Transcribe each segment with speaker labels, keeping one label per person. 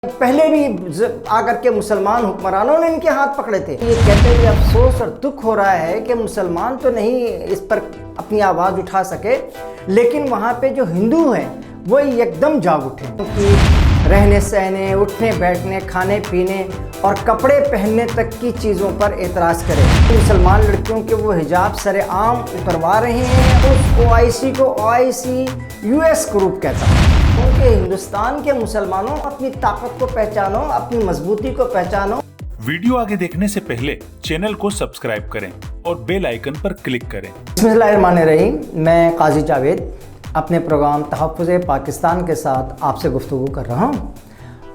Speaker 1: پہلے بھی آ کر کے مسلمان حکمرانوں نے ان کے ہاتھ پکڑے تھے۔ یہ کہتے ہوئے افسوس اور دکھ ہو رہا ہے کہ مسلمان تو نہیں اس پر اپنی آواز اٹھا سکے، لیکن وہاں پہ جو ہندو ہیں وہ یکدم جاگ اٹھے، کیونکہ رہنے سہنے، اٹھنے بیٹھنے، کھانے پینے اور کپڑے پہننے تک کی چیزوں پر اعتراض کرے۔ مسلمان لڑکیوں کے وہ حجاب سر عام اتروا رہے ہیں۔ اس OIC کو OIC US گروپ کہتا ہے کہ ہندوستان کے مسلمانوں اپنی طاقت کو پہچانو، اپنی مضبوطی کو پہچانو۔
Speaker 2: ویڈیو آگے دیکھنے سے پہلے چینل کو سبسکرائب کریں اور بیل آئیکن پر کلک کریں۔
Speaker 1: بسم اللہ الرحمن الرحیم، میں قاضی جاوید اپنے پروگرام تحفظ پاکستان کے ساتھ آپ سے گفتگو کر رہا ہوں،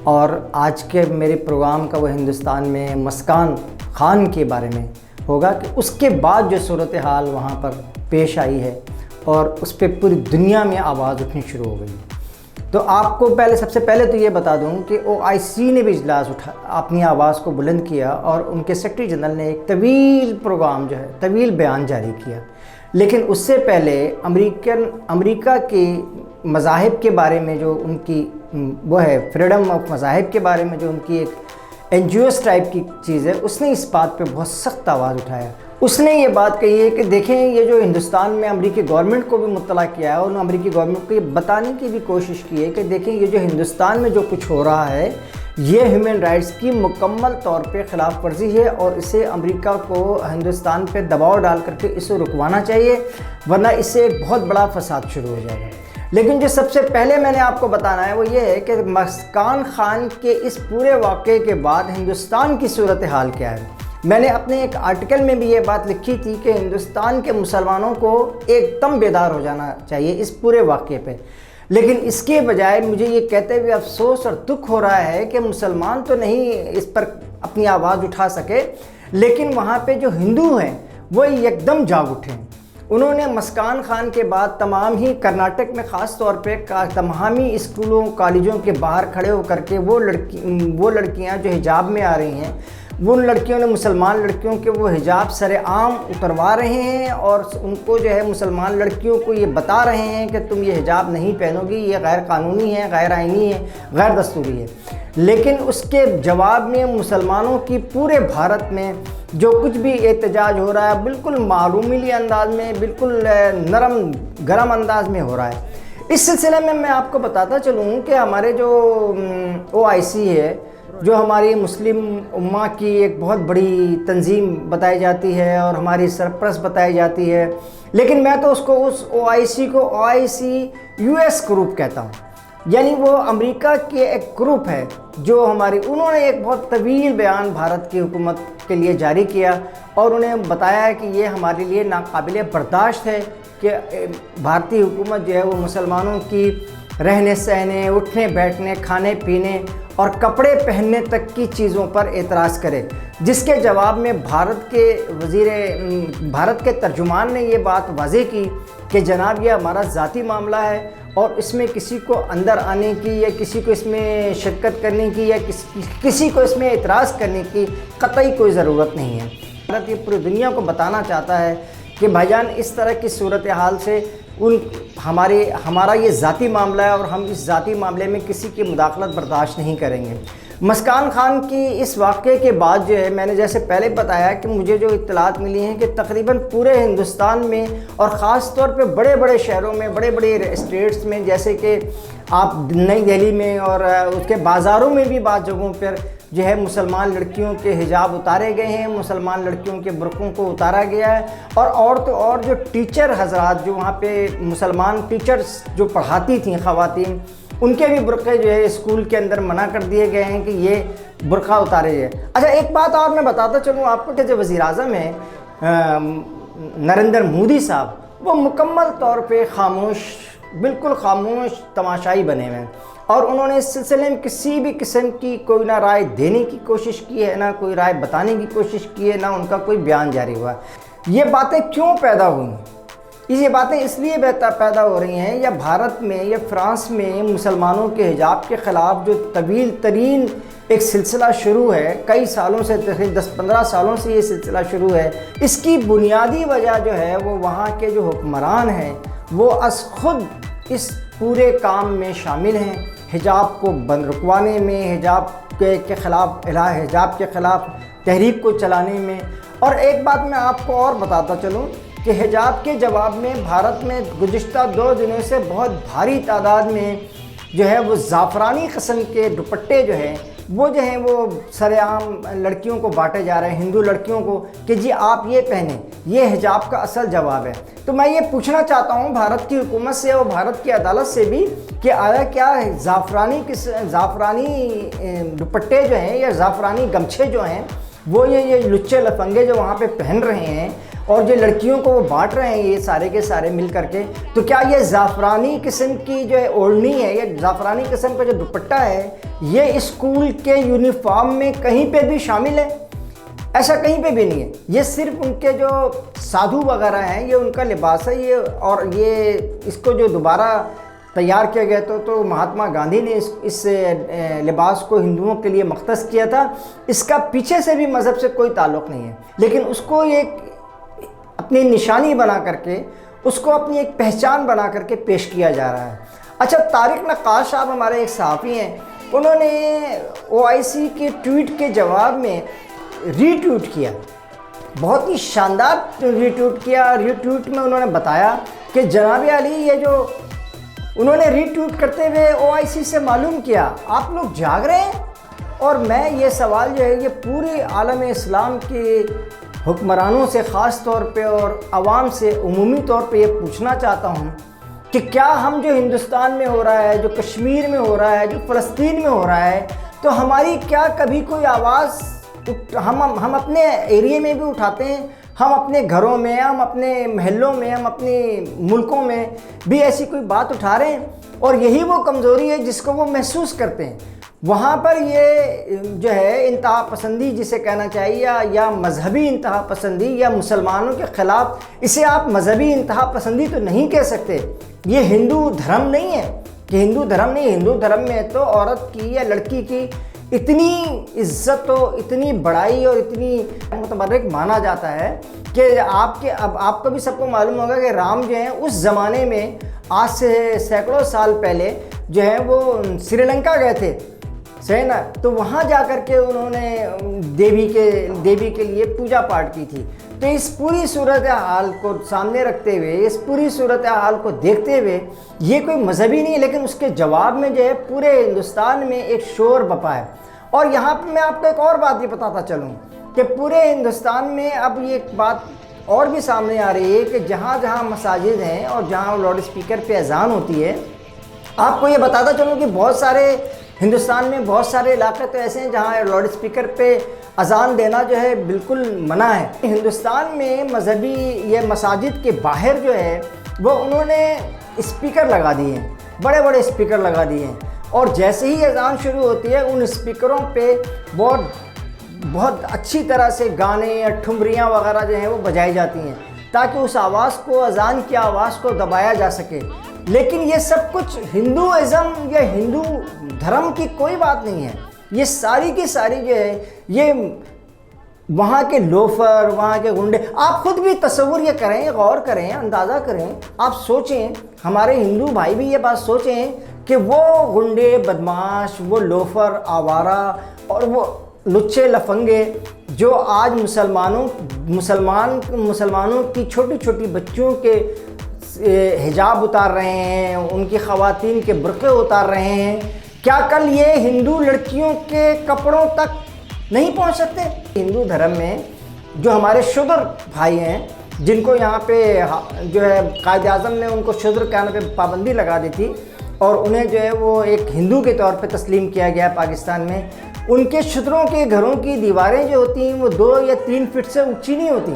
Speaker 1: اور آج کے میرے پروگرام کا وہ ہندوستان میں مسکان خان کے بارے میں ہوگا کہ اس کے بعد جو صورتحال وہاں پر پیش آئی ہے اور اس پہ پوری دنیا میں آواز اٹھنی شروع ہو گئی۔ تو آپ کو سب سے پہلے تو یہ بتا دوں کہ OIC نے بھی اجلاس اپنی آواز کو بلند کیا، اور ان کے سیکرٹری جنرل نے ایک طویل بیان جاری کیا۔ لیکن اس سے پہلے امریکہ کے مذاہب کے بارے میں جو ان کی وہ ہے فریڈم آف مذاہب کے بارے میں جو ان کی ایک NGOs ٹائپ کی چیز ہے، اس نے اس بات پہ بہت سخت آواز اٹھایا۔ اس نے یہ بات کہی ہے کہ دیکھیں، یہ جو ہندوستان میں امریکی گورنمنٹ کو بھی مطلع کیا ہے، اور انہوں نے امریکی گورنمنٹ کو یہ بتانے کی بھی کوشش کی ہے کہ دیکھیں، یہ جو ہندوستان میں جو کچھ ہو رہا ہے یہ ہیومن رائٹس کی مکمل طور پہ خلاف ورزی ہے، اور اسے امریکہ کو ہندوستان پہ دباؤ ڈال کر کے اسے رکوانا چاہیے، ورنہ اس سے ایک بہت بڑا فساد شروع ہو جائے گا۔ لیکن جو سب سے پہلے میں نے آپ کو بتانا ہے وہ یہ ہے کہ مسکان خان کے اس پورے واقعے کے بعد ہندوستان کی صورتحال کیا ہے۔ میں نے اپنے ایک آرٹیکل میں بھی یہ بات لکھی تھی کہ ہندوستان کے مسلمانوں کو ایک دم بیدار ہو جانا چاہیے اس پورے واقعے پہ، لیکن اس کے بجائے مجھے یہ کہتے ہوئے افسوس اور دکھ ہو رہا ہے کہ مسلمان تو نہیں اس پر اپنی آواز اٹھا سکے، لیکن وہاں پہ جو ہندو ہیں وہ یکدم جاگ اٹھے۔ انہوں نے مسکان خان کے بعد تمام ہی کرناٹک میں خاص طور پہ تمام ہی اسکولوں کالجوں کے باہر کھڑے ہو کر کے وہ لڑکیاں جو حجاب میں آ رہی ہیں، ان لڑکیوں نے مسلمان لڑکیوں کے وہ حجاب سر عام اتروا رہے ہیں، اور ان کو جو ہے مسلمان لڑکیوں کو یہ بتا رہے ہیں کہ تم یہ حجاب نہیں پہنو گی، یہ غیر قانونی ہے، غیر آئینی ہے، غیر دستوری ہے۔ لیکن اس کے جواب میں مسلمانوں کی پورے بھارت میں جو کچھ بھی احتجاج ہو رہا ہے بالکل معمولی انداز میں، بالکل نرم گرم انداز میں ہو رہا ہے۔ اس سلسلے میں میں آپ کو بتاتا چلوں کہ ہمارے جو OIC ہے، جو ہماری مسلم امہ کی ایک بہت بڑی تنظیم بتائی جاتی ہے اور ہماری سرپرست بتائی جاتی ہے، لیکن میں تو اس OIC کو OIC US گروپ کہتا ہوں۔ یعنی وہ امریکہ کے ایک گروپ ہے جو انہوں نے ایک بہت طویل بیان بھارت کی حکومت کے لیے جاری کیا، اور انہیں بتایا کہ یہ ہمارے لیے ناقابل برداشت ہے کہ بھارتی حکومت جو ہے وہ مسلمانوں کی رہنے سہنے، اٹھنے بیٹھنے، کھانے پینے اور کپڑے پہننے تک کی چیزوں پر اعتراض کرے، جس کے جواب میں بھارت کے ترجمان نے یہ بات واضح کی کہ جناب یہ ہمارا ذاتی معاملہ ہے، اور اس میں کسی کو اندر آنے کی یا کسی کو اس میں شرکت کرنے کی یا کسی کو اس میں اعتراض کرنے کی قطعی کوئی ضرورت نہیں ہے۔ بھارت یہ پوری دنیا کو بتانا چاہتا ہے کہ بھائی جان، اس طرح کی صورتحال سے ہمارا یہ ذاتی معاملہ ہے، اور ہم اس ذاتی معاملے میں کسی کی مداخلت برداشت نہیں کریں گے۔ مسکان خان کی اس واقعے کے بعد جو ہے، میں نے جیسے پہلے بتایا کہ مجھے جو اطلاعات ملی ہیں کہ تقریباً پورے ہندوستان میں اور خاص طور پہ بڑے بڑے شہروں میں، بڑے بڑے اسٹیٹس میں، جیسے کہ آپ نئی دہلی میں اور اس کے بازاروں میں بھی بعض جگہوں پر جو ہے مسلمان لڑکیوں کے حجاب اتارے گئے ہیں، مسلمان لڑکیوں کے برقعوں کو اتارا گیا ہے، اور جو ٹیچر حضرات جو وہاں پہ مسلمان ٹیچرز جو پڑھاتی تھیں خواتین، ان کے بھی برقعے جو ہے اسکول کے اندر منع کر دیے گئے ہیں کہ یہ برقع اتارے جائے۔ اچھا، ایک بات اور میں بتاتا چلوں آپ کو کہ جو وزیر اعظم ہیں نریندر مودی صاحب، وہ مکمل طور پہ بالکل خاموش تماشائی بنے ہوئے ہیں، اور انہوں نے اس سلسلے میں کسی بھی قسم کی کوئی نہ رائے دینے کی کوشش کی ہے، نہ کوئی رائے بتانے کی کوشش کی ہے، نہ ان کا کوئی بیان جاری ہوا ہے۔ یہ باتیں کیوں پیدا ہوئی ہیں؟ یہ باتیں اس لیے پیدا ہو رہی ہیں، یا بھارت میں یا فرانس میں مسلمانوں کے حجاب کے خلاف جو طویل ترین ایک سلسلہ شروع ہے، کئی سالوں سے، تقریباً 10-15 سالوں سے یہ سلسلہ شروع ہے، اس کی بنیادی وجہ جو ہے وہ وہاں کے جو حکمران ہیں وہ از خود اس پورے کام میں شامل ہیں، حجاب کو بند رکوانے میں، حجاب کے خلاف، حجاب کے خلاف تحریک کو چلانے میں۔ اور ایک بات میں آپ کو اور بتاتا چلوں کہ حجاب کے جواب میں بھارت میں گزشتہ 2 دنوں سے بہت بھاری تعداد میں جو ہے وہ زعفرانی قسم کے دوپٹے جو ہیں وہ سر عام لڑکیوں کو بانٹے جا رہے ہیں، ہندو لڑکیوں کو، کہ جی آپ یہ پہنیں، یہ حجاب کا اصل جواب ہے۔ تو میں یہ پوچھنا چاہتا ہوں بھارت کی حکومت سے اور بھارت کی عدالت سے بھی کہ آیا کیا زعفرانی دوپٹے جو ہیں یا زعفرانی گمچھے جو ہیں وہ یہ لچے لفنگے جو وہاں پہ پہن رہے ہیں اور جو لڑکیوں کو وہ بانٹ رہے ہیں یہ سارے کے سارے مل کر کے، تو کیا یہ زعفرانی قسم کی جو ہے اوڑھنی ہے، یہ زعفرانی قسم کا جو دوپٹہ ہے، یہ اسکول کے یونیفارم میں کہیں پہ بھی شامل ہے؟ ایسا کہیں پہ بھی نہیں ہے۔ یہ صرف ان کے جو سادھو وغیرہ ہیں یہ ان کا لباس ہے یہ، اور یہ اس کو جو دوبارہ تیار کیا گیا تو مہاتما گاندھی نے اس لباس کو ہندوؤں کے لیے مختص کیا تھا۔ اس کا پیچھے سے بھی مذہب سے کوئی تعلق نہیں ہے، لیکن اس کو ایک اپنی نشانی بنا کر کے، اس کو اپنی ایک پہچان بنا کر کے پیش کیا جا رہا ہے۔ اچھا، طارق نقاش صاحب ہمارے ایک صحافی ہیں، انہوں نے OIC کے ٹویٹ کے جواب میں ری ٹویٹ کیا، بہت ہی شاندار ری ٹویٹ کیا۔ ری ٹویٹ میں انہوں نے بتایا کہ جناب علی یہ جو انہوں نے ری ٹویٹ کرتے ہوئے OIC سے معلوم کیا آپ لوگ جاگ رہے ہیں، اور میں یہ سوال جو ہے یہ پورے عالم اسلام کے حکمرانوں سے خاص طور پہ اور عوام سے عمومی طور پہ یہ پوچھنا چاہتا ہوں کہ کیا ہم جو ہندوستان میں ہو رہا ہے، جو کشمیر میں ہو رہا ہے، جو فلسطین میں ہو رہا ہے، تو ہماری کیا کبھی کوئی آواز ہم اپنے ایریے میں بھی اٹھاتے ہیں؟ ہم اپنے گھروں میں، ہم اپنے محلوں میں، ہم اپنے ملکوں میں بھی ایسی کوئی بات اٹھا رہے ہیں؟ اور یہی وہ کمزوری ہے جس کو وہ محسوس کرتے ہیں۔ وہاں پر یہ جو ہے انتہا پسندی جسے کہنا چاہیے، یا مذہبی انتہا پسندی، یا مسلمانوں کے خلاف، اسے آپ مذہبی انتہا پسندی تو نہیں کہہ سکتے۔ یہ ہندو دھرم نہیں ہے کہ ہندو دھرم میں تو عورت کی یا لڑکی کی اتنی عزت و اتنی بڑائی اور اتنی متبرک مانا جاتا ہے کہ آپ کو بھی سب کو معلوم ہوگا کہ رام جو ہیں اس زمانے میں آج سے سینکڑوں سال پہلے جو ہے وہ سری لنکا گئے تھے، صحیح نا؟ تو وہاں جا کر کے انہوں نے دیوی کے لیے پوجا پاٹ کی تھی۔ تو اس پوری صورتحال کو سامنے رکھتے ہوئے، اس پوری صورتحال کو دیکھتے ہوئے، یہ کوئی مذہبی نہیں ہے، لیکن اس کے جواب میں جو ہے پورے ہندوستان میں ایک شور بپا ہے۔ اور یہاں پہ میں آپ کو ایک اور بات یہ بتاتا چلوں کہ پورے ہندوستان میں اب یہ ایک بات اور بھی سامنے آ رہی ہے کہ جہاں جہاں مساجد ہیں اور جہاں لاؤڈ اسپیکر پہ اذان ہوتی ہے، آپ کو یہ بتاتا چلوں کہ بہت سارے ہندوستان میں بہت سارے علاقے تو ایسے ہیں جہاں لاؤڈ اسپیکر پہ اذان دینا جو ہے بالکل منع ہے۔ ہندوستان میں مذہبی یہ مساجد کے باہر جو ہے وہ انہوں نے اسپیکر لگا دیے ہیں، بڑے بڑے اسپیکر لگا دیے ہیں، اور جیسے ہی اذان شروع ہوتی ہے ان اسپیکروں پہ بہت اچھی طرح سے گانے یا ٹھمریاں وغیرہ جو ہیں وہ بجائی جاتی ہیں تاکہ اس آواز کو، اذان کی آواز کو دبایا جا سکے۔ لیکن یہ سب کچھ ہندوازم یا ہندو دھرم کی کوئی بات نہیں ہے، یہ ساری کی ساری جو ہے یہ وہاں کے لوفر، وہاں کے گنڈے۔ آپ خود بھی تصور یہ کریں، غور کریں، اندازہ کریں، آپ سوچیں، ہمارے ہندو بھائی بھی یہ بات سوچیں کہ وہ گنڈے، بدماش، وہ لوفر، آوارہ اور وہ لچے لفنگے جو آج مسلمانوں کی چھوٹی چھوٹی بچیوں کے حجاب اتار رہے ہیں، ان کی خواتین کے برقعے اتار رہے ہیں، کیا کل یہ ہندو لڑکیوں کے کپڑوں تک نہیں پہنچ سکتے؟ ہندو دھرم میں جو ہمارے شودر بھائی ہیں، جن کو یہاں پہ جو ہے قائد اعظم نے ان کو شودر کہنے پہ پابندی لگا دی تھی اور انہیں جو ہے وہ ایک ہندو کے طور پہ تسلیم کیا گیا پاکستان میں، ان کے شودروں کے گھروں کی دیواریں جو ہوتی ہیں وہ 2 یا 3 فٹ سے اونچی نہیں ہوتی،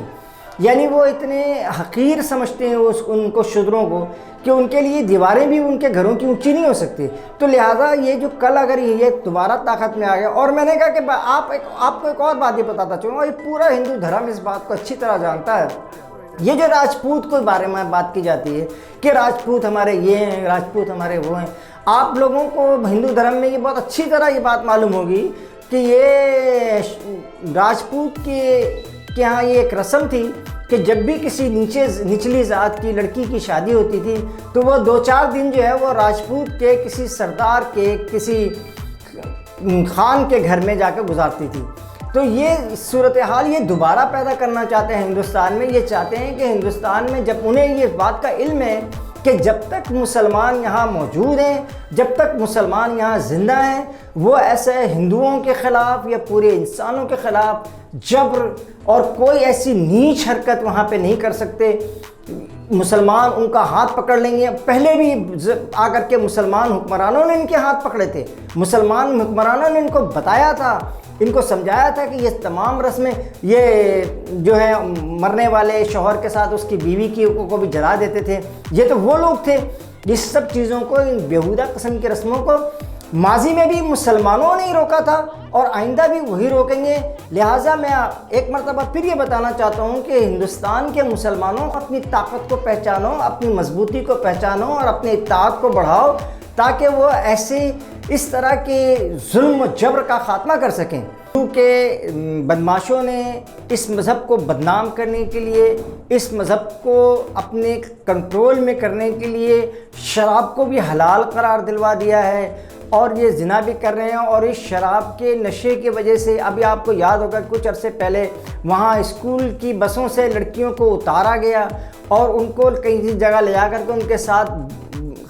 Speaker 1: یعنی وہ اتنے حقیر سمجھتے ہیں ان کو شودروں کو کہ ان کے لیے دیواریں بھی ان کے گھروں کی اونچی نہیں ہو سکتی۔ تو لہٰذا یہ جو کل اگر یہ دوبارہ طاقت میں آ گیا، اور میں نے کہا کہ آپ کو ایک اور بات یہ بتاتا چاہوں، یہ پورا ہندو دھرم اس بات کو اچھی طرح جانتا ہے، یہ جو راجپوت کے بارے میں بات کی جاتی ہے کہ راجپوت ہمارے یہ ہیں، راجپوت ہمارے وہ ہیں، آپ لوگوں کو ہندو دھرم میں یہ بہت اچھی طرح یہ بات معلوم ہوگی کہ یہ راجپوت کے یہاں یہ ایک رسم تھی کہ جب بھی کسی نچلی ذات کی لڑکی کی شادی ہوتی تھی تو وہ 2-4 دن جو ہے وہ راجپوت کے کسی سردار کے کسی خان کے گھر میں جا کے گزارتی تھی۔ تو یہ صورتحال یہ دوبارہ پیدا کرنا چاہتے ہیں ہندوستان میں۔ یہ چاہتے ہیں کہ ہندوستان میں جب انہیں یہ بات کا علم ہے کہ جب تک مسلمان یہاں موجود ہیں، جب تک مسلمان یہاں زندہ ہیں، وہ ایسے ہندوؤں کے خلاف یا پورے انسانوں کے خلاف جبر اور کوئی ایسی نیچ حرکت وہاں پہ نہیں کر سکتے۔ مسلمان ان کا ہاتھ پکڑ لیں گے۔ پہلے بھی آ کر کے مسلمان حکمرانوں نے ان کے ہاتھ پکڑے تھے، مسلمان حکمرانوں نے ان کو بتایا تھا، ان کو سمجھایا تھا کہ یہ تمام رسمیں، یہ جو ہے مرنے والے شوہر کے ساتھ اس کی بیوی کی کو بھی جلا دیتے تھے، یہ تو وہ لوگ تھے جس سب چیزوں کو، ان بیہودہ قسم کی رسموں کو ماضی میں بھی مسلمانوں نے ہی روکا تھا اور آئندہ بھی وہی روکیں گے۔ لہٰذا میں ایک مرتبہ پھر یہ بتانا چاہتا ہوں کہ ہندوستان کے مسلمانوں اپنی طاقت کو پہچانو، اپنی مضبوطی کو پہچانو اور اپنے اطاعت کو بڑھاؤ تاکہ وہ ایسے اس طرح کے ظلم و جبر کا خاتمہ کر سکیں۔ کیونکہ بدماشوں نے اس مذہب کو بدنام کرنے کے لیے، اس مذہب کو اپنے کنٹرول میں کرنے کے لیے شراب کو بھی حلال قرار دلوا دیا ہے اور یہ زنا بھی کر رہے ہیں۔ اور اس شراب کے نشے کی وجہ سے ابھی آپ کو یاد ہوگا کچھ عرصے پہلے وہاں اسکول کی بسوں سے لڑکیوں کو اتارا گیا اور ان کو کئی جگہ لے جا کر کے ان کے ساتھ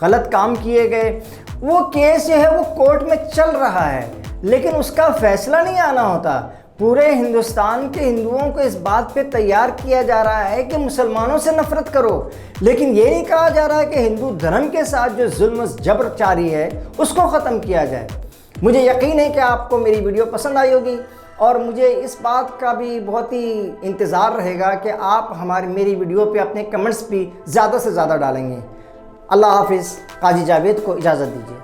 Speaker 1: غلط کام کیے گئے۔ وہ کیس جو ہے وہ کورٹ میں چل رہا ہے لیکن اس کا فیصلہ نہیں آنا ہوتا۔ پورے ہندوستان کے ہندوؤں کو اس بات پہ تیار کیا جا رہا ہے کہ مسلمانوں سے نفرت کرو، لیکن یہ نہیں کہا جا رہا ہے کہ ہندو دھرم کے ساتھ جو ظلم و جبر جاری ہے اس کو ختم کیا جائے۔ مجھے یقین ہے کہ آپ کو میری ویڈیو پسند آئی ہوگی اور مجھے اس بات کا بھی بہت ہی انتظار رہے گا کہ آپ میری ویڈیو پہ اپنے کمنٹس بھی زیادہ سے زیادہ ڈالیں گے۔ اللہ حافظ۔ قاضی جاوید کو اجازت دیجیے۔